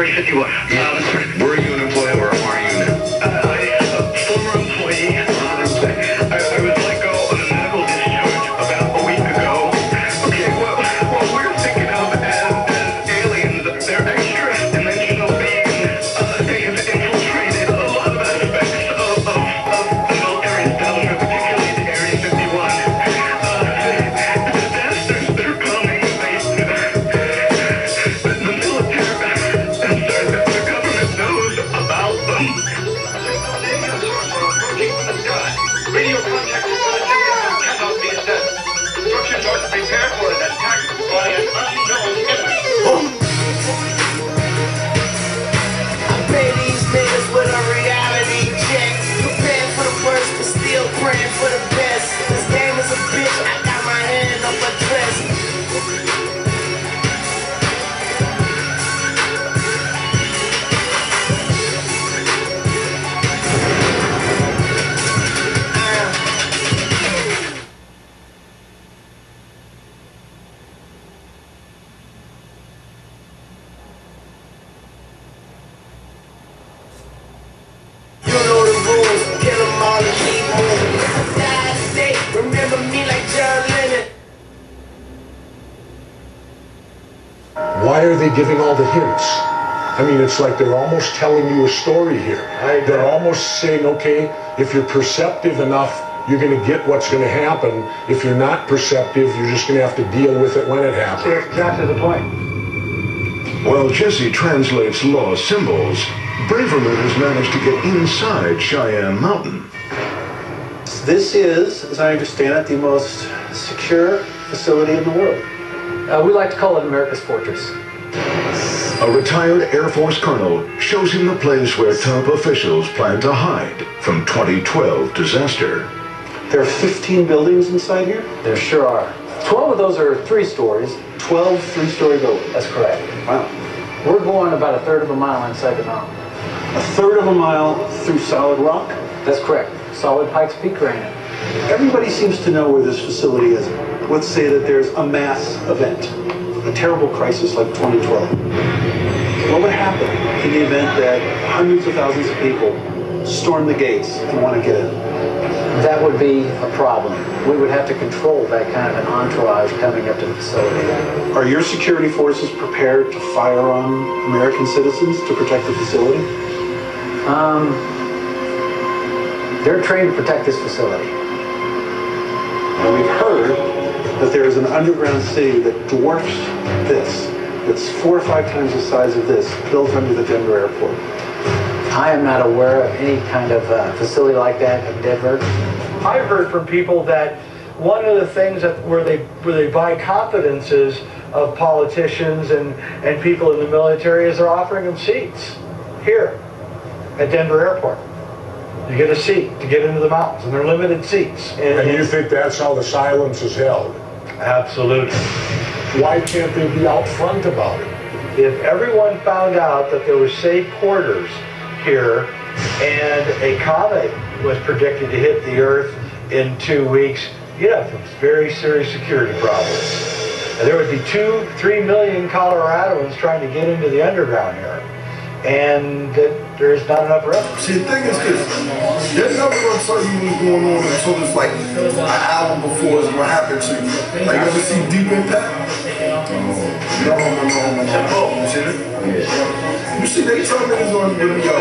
Area 51. Were you an employee or are you now? Former employee. I was let go on a medical discharge about a week ago. Okay, well, what we're thinking of as aliens, they're extra-dimensional beings. They have infiltrated a lot of aspects of the military establishment, particularly the Area 51. The disasters that are coming, the military, the government knows about them. Radio contact with military cannot be assessed. Instructions are to prepare for an attack by an unknown enemy. I pay these niggas with a reality check. Prepared for the worst, but still praying for the best. This game is a bitch, I got my hand on my dress. You know the rules, kill them all and keep moving. If I die today, remember me like John Lennon. Why are they giving all the hints? I mean, it's like they're almost telling you a story here. They're almost saying, okay, if you're perceptive enough, you're going to get what's going to happen. If you're not perceptive, you're just going to have to deal with it when it happens. That's exactly the point. While Jesse translates lost symbols, Braverman has managed to get inside Cheyenne Mountain. This is, as I understand it, the most secure facility in the world. We like to call it America's Fortress. A retired Air Force colonel shows him the place where top officials plan to hide from 2012 disaster. There are 15 buildings inside here? There sure are. 12 of those are 3 stories. 12 three-story buildings. That's correct. Wow. We're going about a third of a mile inside the mountain. A third of a mile through solid rock? That's correct. Solid Pikes Peak granite. Everybody seems to know where this facility is. Let's say that there's a mass event, a terrible crisis like 2012. What would happen in the event that hundreds of thousands of people storm the gates and want to get in? That would be a problem. We would have to control that kind of an entourage coming up to the facility. Are your security forces prepared to fire on American citizens to protect the facility? They're trained to protect this facility. And we've heard that there is an underground city that dwarfs this, that's 4 or 5 times the size of this, built under the Denver airport. I am not aware of any kind of facility like that in Denver. I've heard from people that one of the things that where they buy confidences of politicians and people in the military is they're offering them seats here at Denver Airport. You get a seat to get into the mountains, and they're limited seats. And you think that's how the silence is held? Absolutely. Why can't they be out front about it? If everyone found out that there was safe quarters here and a comet was predicted to hit the Earth in 2 weeks, you'd have some very serious security problems. And there would be 2-3 million Coloradoans trying to get into the underground here. And there's not enough room. See, the thing is this, they're never going to tell you what's going on until it's like an hour before it's going to happen to you. Like, you ever see Deep Impact? No. You see it? Yeah. You see, they tell me it's on the video,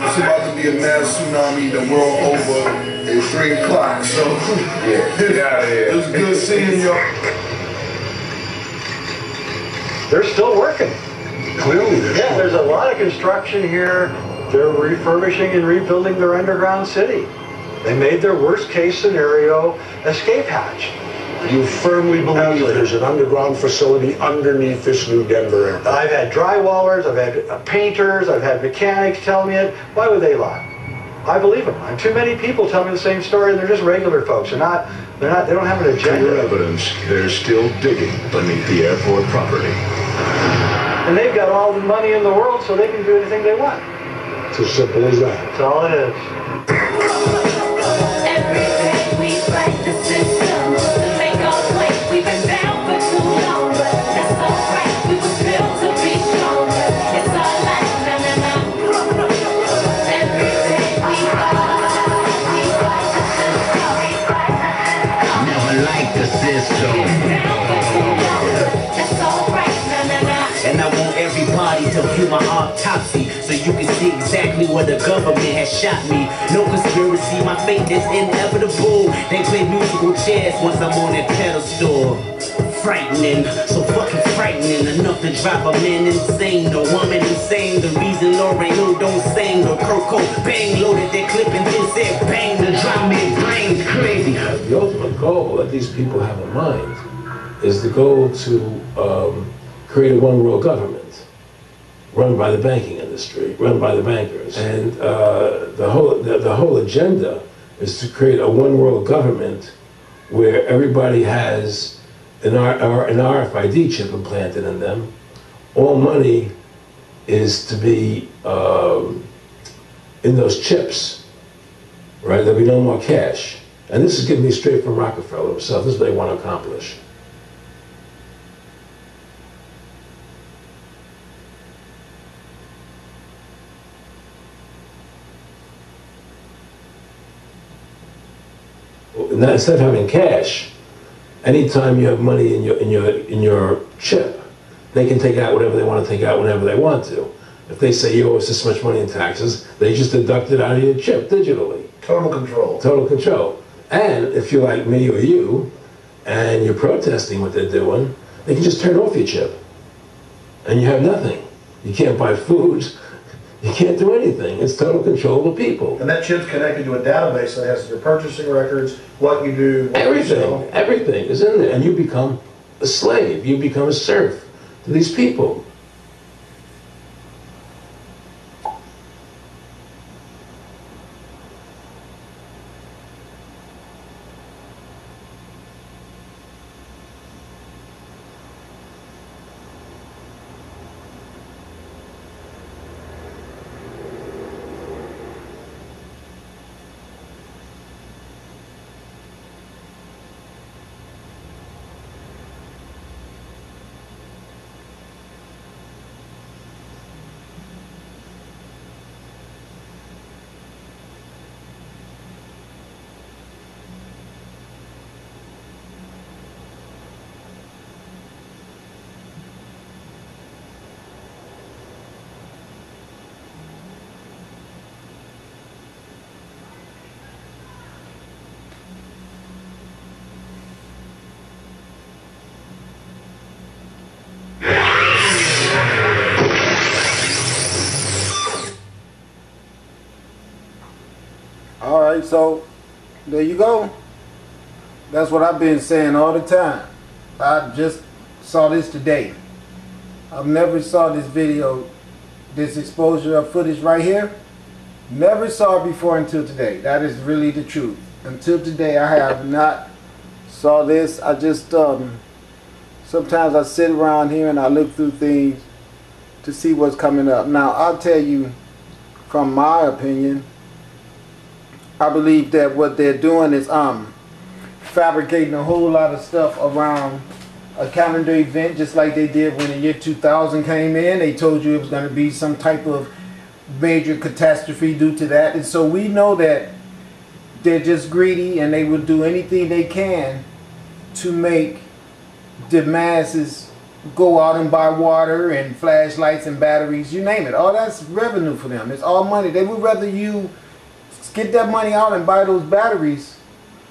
it's about to be a mass tsunami the world over at 3 o'clock. So, it's good seeing you. They're still working. Clearly, yeah, there's a lot of construction here. They're refurbishing and rebuilding their underground city. They made their worst case scenario escape hatch. You firmly believe there's an underground facility underneath this new Denver airport? I've had drywallers, I've had painters, I've had mechanics tell me it. Why would they lie? I believe them. And too many people tell me the same story, and they're just regular folks. They don't have an agenda. Clear evidence they're still digging beneath the airport property. And they've got all the money in the world, so they can do anything they want. It's as simple as that. That's all it is. We've been down for too long, but that's alright. We were built to be stronger. It's our life. And I want everybody to view my autopsy so you can see exactly where the government has shot me. No conspiracy, my fate is inevitable. They play musical chairs once I'm on that pedestal. Frightening, so fucking frightening. Enough to drive a man insane, a woman insane. The reason Lauryn Hill don't sing, or Kurt Cobain loaded that clip and then said bang to drive me brains crazy. The ultimate goal that these people have in mind is the goal to create a one world government run by the banking industry, run by the bankers. And the whole agenda is to create a one world government where everybody has an RFID chip implanted in them. All money is to be in those chips, right? There'll be no more cash. And this is getting me straight from Rockefeller himself. This is what they want to accomplish. Now, instead of having cash, anytime you have money in your chip, they can take out whatever they want to take out whenever they want to. If they say you owe us this much money in taxes, they just deduct it out of your chip digitally. Total control. Total control. And if you're like me or you, and you're protesting what they're doing, they can just turn off your chip. And you have nothing. You can't buy food. You can't do anything. It's total control of the people. And that chip's connected to a database that has your purchasing records, what you do, what everything, you sell. Everything is in there. And you become a slave. You become a serf to these people. Alright, so there you go. That's what I've been saying all the time. I just saw this today. I've never saw this video, this exposure of footage right here. Never saw it before until today. That is really the truth. Until today I have not saw this. I just sometimes I sit around here and I look through things to see what's coming up. Now I'll tell you from my opinion, I believe that what they're doing is fabricating a whole lot of stuff around a calendar event, just like they did when the year 2000 came in. They told you it was going to be some type of major catastrophe due to that. And so we know that they're just greedy and they will do anything they can to make the masses go out and buy water and flashlights and batteries, you name it. All that's revenue for them. It's all money. They would rather you get that money out and buy those batteries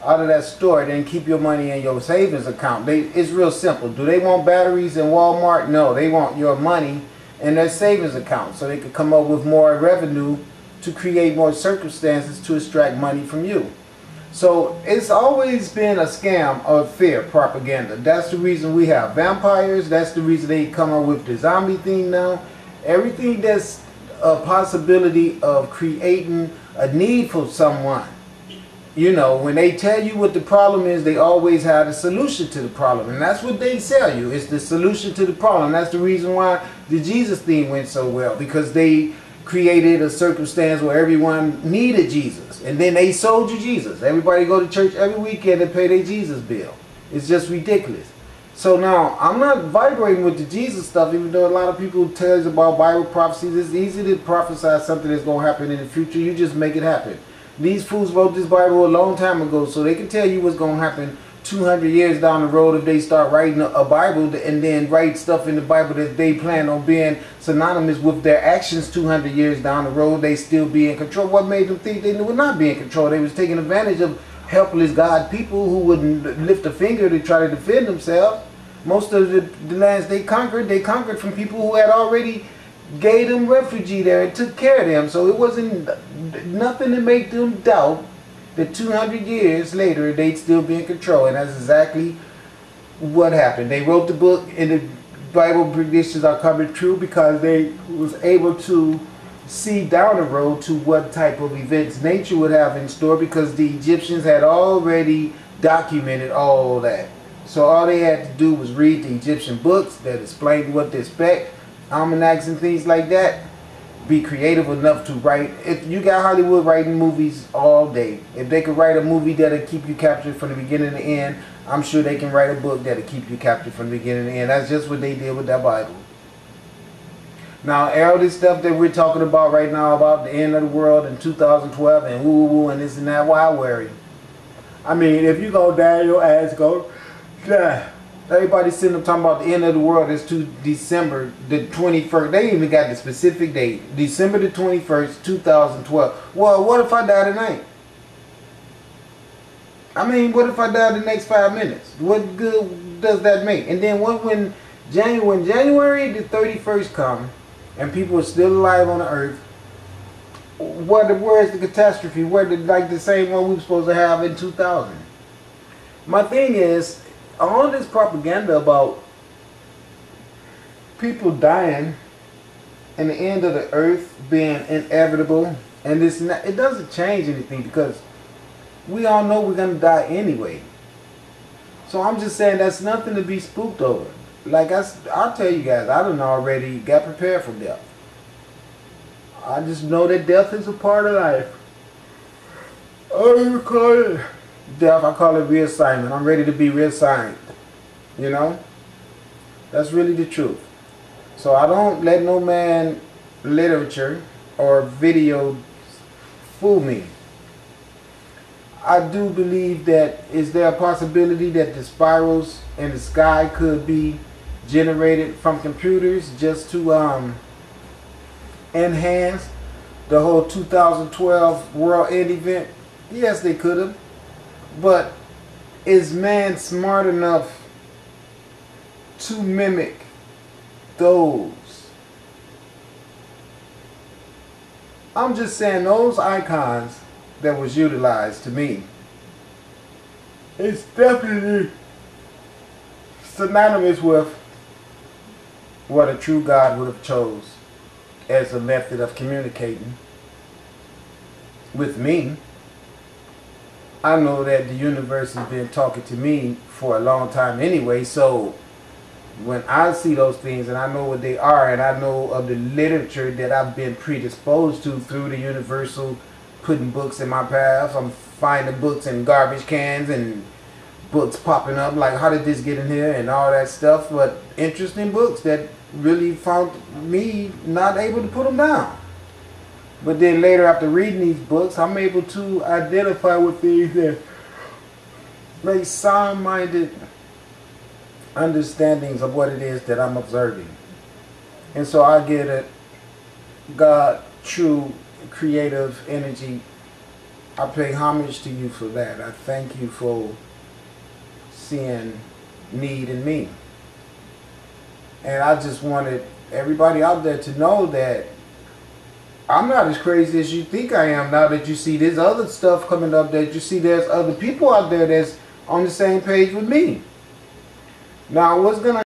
out of that store than keep your money in your savings account. It's real simple. Do they want batteries in Walmart? No, they want your money in their savings account so they could come up with more revenue to create more circumstances to extract money from you. So it's always been a scam of fear propaganda. That's the reason we have vampires. That's the reason they come up with the zombie thing now. Everything that's a possibility of creating a need for someone. You know, when they tell you what the problem is, they always have a solution to the problem. And that's what they sell you. It's the solution to the problem. That's the reason why the Jesus thing went so well. Because they created a circumstance where everyone needed Jesus. And then they sold you Jesus. Everybody go to church every weekend and pay their Jesus bill. It's just ridiculous. So now, I'm not vibrating with the Jesus stuff, even though a lot of people tell us about Bible prophecies. It's easy to prophesy something that's going to happen in the future. You just make it happen. These fools wrote this Bible a long time ago, so they can tell you what's going to happen 200 years down the road, if they start writing a Bible and then write stuff in the Bible that they plan on being synonymous with their actions 200 years down the road, they still be in control. What made them think they would not be in control? They was taking advantage of helpless God people who wouldn't lift a finger to try to defend themselves. Most of the lands they conquered from people who had already gave them refugee there and took care of them. So it wasn't nothing to make them doubt that 200 years later they'd still be in control. And that's exactly what happened. They wrote the book, and the Bible predictions are coming true because they was able to see down the road to what type of events nature would have in store, because the Egyptians had already documented all that. So all they had to do was read the Egyptian books that explained what to expect, almanacs and things like that. Be creative enough to write. If you got Hollywood writing movies all day, if they could write a movie that'll keep you captured from the beginning to the end, I'm sure they can write a book that'll keep you captured from the beginning to the end. That's just what they did with that Bible. Now, all this stuff that we're talking about right now about the end of the world in 2012 and woo and this and that, why worry? I mean, if you go down, your ass go, yeah. Everybody's sitting up talking about the end of the world is to December the 21st. They even got the specific date, December the 21st, 2012. Well, what if I die tonight? I mean, what if I die the next 5 minutes? What good does that make? And then when January the 31st comes and people are still alive on the earth, where is the catastrophe? Where like the same one we were supposed to have in 2000? My thing is, all this propaganda about people dying and the end of the earth being inevitable, and this, it doesn't change anything because we all know we're going to die anyway. So I'm just saying that's nothing to be spooked over. Like I'll tell you guys, I done already got prepared for death. I just know that death is a part of life. I don't even call it death, I call it reassignment. I'm ready to be reassigned. You know? That's really the truth. So I don't let no man literature or video fool me. I do believe that, is there a possibility that the spirals in the sky could be generated from computers just to enhance the whole 2012 world end event? Yes, they could have. But is man smart enough to mimic those? I'm just saying those icons that was utilized, to me, it's definitely synonymous with what a true God would have chose as a method of communicating with me. I know that the universe has been talking to me for a long time anyway, so when I see those things and I know what they are, and I know of the literature that I've been predisposed to through the universal putting books in my path, I'm finding books in garbage cans and books popping up like, how did this get in here, and all that stuff, but interesting books that really found me not able to put them down. But then later, after reading these books, I'm able to identify with things that make sound-minded understandings of what it is that I'm observing. And so I get a God, true, creative energy. I pay homage to you for that. I thank you for seeing need in me. And I just wanted everybody out there to know that I'm not as crazy as you think I am now that you see this other stuff coming up, that you see there's other people out there that's on the same page with me. Now, what's going to